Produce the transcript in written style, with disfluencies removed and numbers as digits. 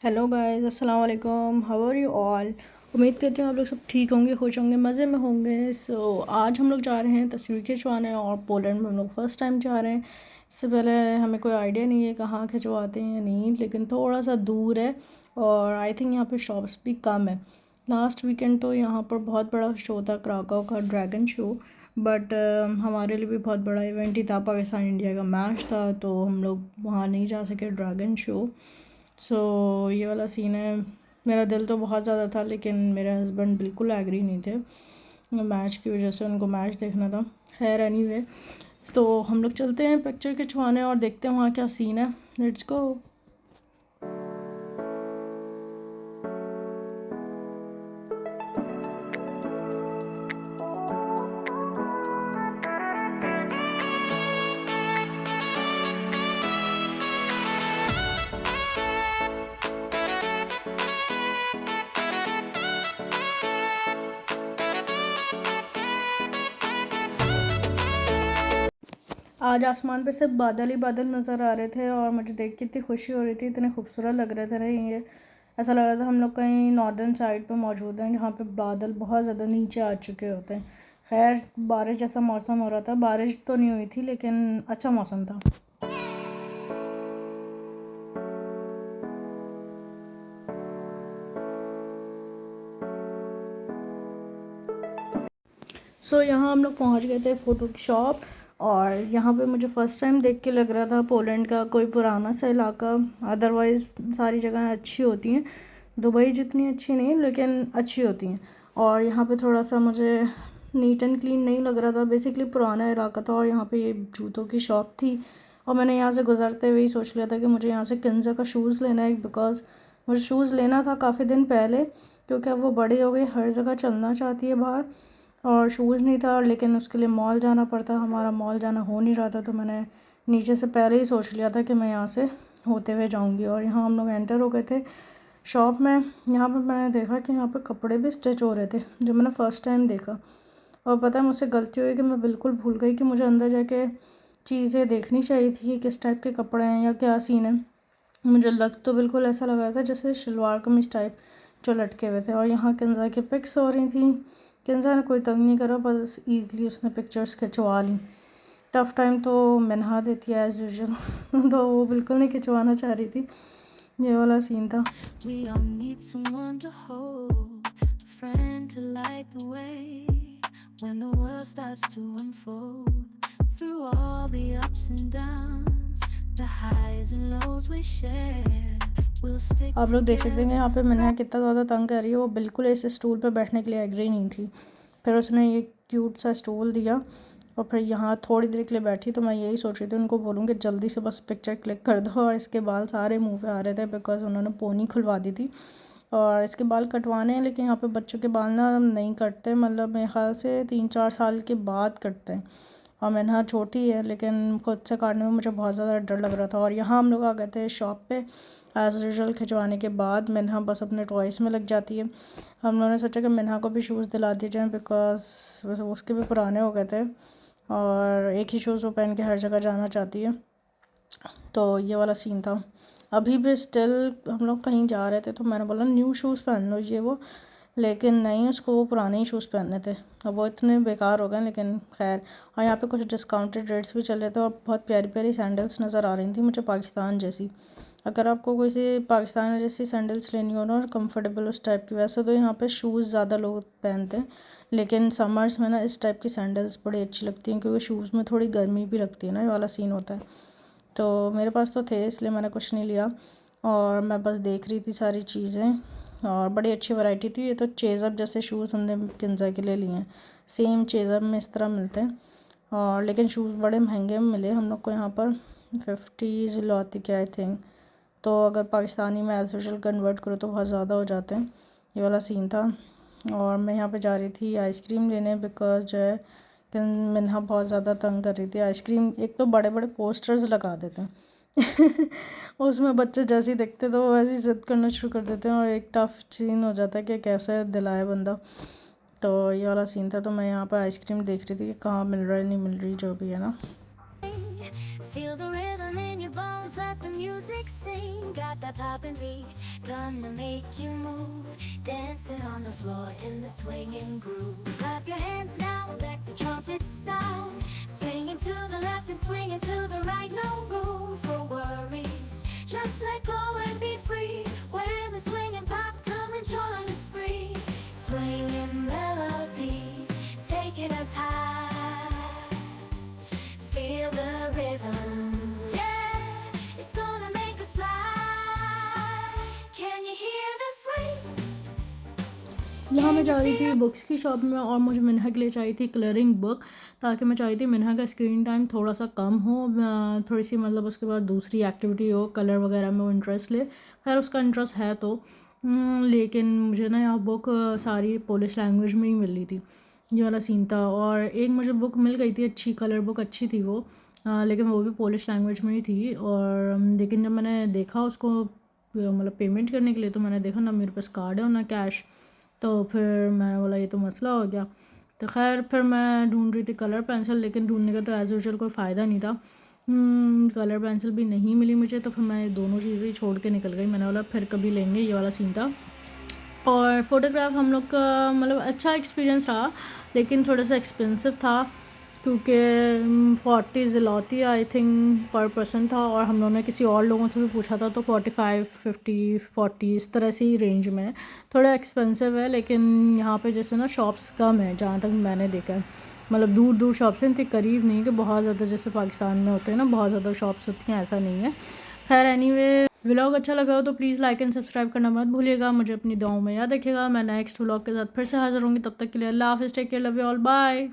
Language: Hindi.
हेलो गाइस, अस्सलाम वालेकुम। How are you all. उम्मीद करती हूँ आप लोग सब ठीक होंगे, खुश होंगे, मज़े में होंगे। आज हम लोग जा रहे हैं तस्वीर खिंचवाने और पोलैंड में हम लोग फ़र्स्ट टाइम जा रहे हैं। इससे पहले हमें कोई आइडिया नहीं है कहाँ खिंचवाते हैं या नहीं, लेकिन थोड़ा सा दूर है और आई थिंक यहाँ पे शॉप्स भी कम है। लास्ट वीकेंड तो यहाँ पर बहुत बड़ा शो था, क्राकोव का ड्रैगन शो। बट हमारे लिए भी बहुत बड़ा इवेंट ही था, पाकिस्तान इंडिया का मैच था, तो हम लोग वहाँ नहीं जा सके ड्रैगन शो। ये वाला सीन है। मेरा दिल तो बहुत ज़्यादा था, लेकिन मेरे हस्बैंड बिल्कुल एग्री नहीं थे मैच की वजह से, उनको मैच देखना था। खैर एनीवे, तो हम लोग चलते हैं पिक्चर खिंचवाने और देखते हैं वहाँ क्या सीन है। Let's go. आज आसमान पे सिर्फ बादल ही बादल नज़र आ रहे थे और मुझे देख के इतनी खुशी हो रही थी, इतने खूबसूरत लग रहे थे ना ये। ऐसा लग रहा था हम लोग कहीं नॉर्दर्न साइड पे मौजूद हैं, जहाँ पे बादल बहुत ज़्यादा नीचे आ चुके होते हैं। खैर बारिश जैसा मौसम हो रहा था, बारिश तो नहीं हुई थी लेकिन अच्छा मौसम था। यहाँ हम लोग पहुँच गए थे फ़ोटो की शॉप। और यहाँ पे मुझे फ़र्स्ट टाइम देख के लग रहा था पोलैंड का कोई पुराना सा इलाका। अदरवाइज़ सारी जगह अच्छी होती हैं, दुबई जितनी अच्छी नहीं लेकिन अच्छी होती हैं। और यहाँ पे थोड़ा सा मुझे नीट एंड क्लीन नहीं लग रहा था, बेसिकली पुराना इलाका था। और यहाँ पे ये जूतों की शॉप थी और मैंने यहाँ से गुज़रते हुए ही सोच लिया था कि मुझे यहाँ से किन्जा का शूज़ लेना है, बिकॉज़ मुझे शूज़ लेना था काफ़ी दिन पहले, क्योंकि अब वो बड़ी हो गई, हर जगह चलना चाहती है बाहर। और शूज़ नहीं था, लेकिन उसके लिए मॉल जाना पड़ता, हमारा मॉल जाना हो नहीं रहा था, तो मैंने नीचे से पहले ही सोच लिया था कि मैं यहाँ से होते हुए जाऊँगी। और यहाँ हम लोग एंटर हो गए थे शॉप में। यहाँ पर मैंने देखा कि यहाँ पर कपड़े भी स्टिच हो रहे थे, जो मैंने फ़र्स्ट टाइम देखा। और पता है मुझसे गलती हुई कि मैं बिल्कुल भूल गई कि मुझे अंदर जाके चीज़ें देखनी चाहिए थी कि किस टाइप के कपड़े हैं या क्या सीन है। मुझे लग तो बिल्कुल ऐसा लग रहा था जैसे शलवार कमीज टाइप जो लटके हुए थे। और यहाँ किन्जा की पिक्स हो रही थी। किन्जा ने कोई तंग नहीं करा, बस ईज़िली उसने पिक्चर्स खिंचवा ली। टफ़ टाइम तो मिन्हा देती है एज़ यूजुअल तो वो बिल्कुल नहीं खिंचवाना चाह रही थी। ये वाला सीन था। We all need someone to hold, a friend to light the way when the world starts to unfold. Through all the ups and downs, the highs and lows we share, we'll stick आप लोग देख सकते हैं यहाँ पे मिन्हा कितना ज़्यादा तंग कर रही है। वो बिल्कुल इस स्टूल पे बैठने के लिए एग्री नहीं थी। फिर उसने ये क्यूट सा स्टूल दिया और फिर यहाँ थोड़ी देर के लिए बैठी। तो मैं यही सोच रही थी उनको बोलूँ कि जल्दी से बस पिक्चर क्लिक कर दो। और इसके बाल सारे मुंह पे आ रहे थे, बिकॉज उन्होंने पोनी खुलवा दी थी और इसके बाल कटवाने हैं। लेकिन यहाँ पे बच्चों के बाल ना नहीं कटते, मतलब मेरे ख्याल से 3-4 साल के बाद कटते हैं। और मैंने छोटी है, लेकिन खुद से काटने में मुझे बहुत ज़्यादा डर लग रहा था। और यहाँ हम लोग आ गए थे शॉप पे। एज़ यूजुअल खिंचवाने के बाद मिन्हा बस अपने टॉयस में लग जाती है। हम लोगों ने सोचा कि मिन्हा को भी शूज़ दिला दिए जाएँ, बिकॉज उसके भी पुराने हो गए थे और एक ही शूज़ वो पहन के हर जगह जाना चाहती है। तो ये वाला सीन था। अभी भी स्टिल हम लोग कहीं जा रहे थे तो मैंने बोला न्यू शूज़ पहन लो ये वो, लेकिन नहीं, उसको वो पुराने ही शूज़ पहनने थे। अब वो इतने बेकार हो गए, लेकिन खैर। और यहाँ पे कुछ डिस्काउंटेड रेट्स भी चल रहे थे और बहुत प्यारी प्यारी सैंडल्स नज़र आ रही थी मुझे, पाकिस्तान जैसी। अगर आपको कोई सी पाकिस्तान जैसी सैंडल्स लेनी हो ना और कंफर्टेबल उस टाइप की, वैसे तो यहाँ पे शूज़ ज़्यादा लोग पहनते हैं, लेकिन समर्स में ना इस टाइप की सैंडल्स बड़ी अच्छी लगती हैं, क्योंकि शूज़ में थोड़ी गर्मी भी लगती है ना, ये वाला सीन होता है। तो मेरे पास तो थे, इसलिए मैंने कुछ नहीं लिया और मैं बस देख रही थी सारी चीज़ें। और बड़ी अच्छी वैरायटी थी। ये तो चेज़अप जैसे शूज़ हमने किन्जा के लिए लिए हैं, सेम चेज़अप में इस तरह मिलते हैं। और लेकिन शूज़ बड़े महंगे मिले हम लोग को यहाँ पर, 50 ज़िलॉती के आई थिंक। तो अगर पाकिस्तानी में एज यूजुअल कन्वर्ट करो तो बहुत ज़्यादा हो जाते हैं। ये वाला सीन था। और मैं यहाँ पे जा रही थी आइसक्रीम लेने, बिकॉज जो है कि मिन्हा बहुत ज़्यादा तंग कर रही थी। आइसक्रीम एक तो बड़े बड़े पोस्टर्स लगा देते हैं उसमें बच्चे जैसे ही देखते तो वैसे ही ज़िद करना शुरू कर देते हैं और एक टफ सीन हो जाता है कि कैसे दिलाए बंदा। तो ये वाला सीन था। तो मैं यहाँ पर आइसक्रीम देख रही थी कि कहाँ मिल रहा है, नहीं मिल रही, जो भी है ना। Feel the rhythm in your bones, Just let the music sing, got that poppin' beat, gonna make you move, dancing on the floor in the swinging groove. Clap your hands now, let the trumpets sound, swinging to the left and swinging to the right, no room for worries. Just let go and be free. When the swinging pop, come and join the spree. Swinging melodies, taking us high. Feel the rhythm, yeah, it's gonna make us fly. Can you hear the swing? यहाँ मैं जा रही थी बुक्स की शॉप में और मुझे मिन्हा के लिए चाहिए थी कलरिंग बुक, ताकि मैं चाहती थी मिन्हा का स्क्रीन टाइम थोड़ा सा कम हो, थोड़ी सी मतलब उसके बाद दूसरी एक्टिविटी हो, कलर वगैरह में वो इंटरेस्ट ले। खैर उसका इंटरेस्ट है तो लेकिन मुझे ना यहाँ बुक सारी पोलिश लैंग्वेज में ही मिल रही थी, ये वाला सीन था। और एक मुझे बुक मिल गई थी अच्छी, कलर बुक अच्छी थी वो, लेकिन वो भी पोलिश लैंग्वेज में ही थी। और लेकिन जब मैंने देखा उसको मतलब पेमेंट करने के लिए, तो मैंने देखा ना मेरे पास कार्ड है और ना कैश, तो फिर मैं बोला ये तो मसला हो गया। तो खैर फिर मैं ढूंढ रही थी कलर पेंसिल, लेकिन ढूंढने का तो एज़ यूजुअल कोई फ़ायदा नहीं था। कलर पेंसिल भी नहीं मिली मुझे, तो फिर मैं दोनों चीज़ें छोड़ के निकल गई। मैंने बोला फिर कभी लेंगे, ये वाला सीन था। और फ़ोटोग्राफ हम लोग का मतलब अच्छा एक्सपीरियंस रहा, लेकिन थोड़ा सा एक्सपेंसिव था, क्योंकि 40 ज़िलौती आई थिंक पर पर्सन था। और हम लोगों ने किसी और लोगों से भी पूछा था तो 45, 50, 40 इस तरह से ही रेंज में। थोड़ा एक्सपेंसिव है, लेकिन यहाँ पे जैसे ना शॉप्स कम है जहाँ तक मैंने देखा है, मतलब दूर दूर शॉप्स हैं, इतनी करीब नहीं कि बहुत ज़्यादा जैसे पाकिस्तान में होते हैं ना बहुत ज़्यादा शॉप्स होती हैं, ऐसा नहीं है। खैर एनीवे, व्लॉग अच्छा लगा हो तो प्लीज़ लाइक एंड सब्सक्राइब करना मत भूलिएगा। मुझे अपनी दुआओं में याद रखिएगा। मैं नेक्स्ट व्लॉग के साथ फिर से हाज़िर होंगी, तब तक के लिए अल्लाह हाफ़िज़, take care, love you all, bye.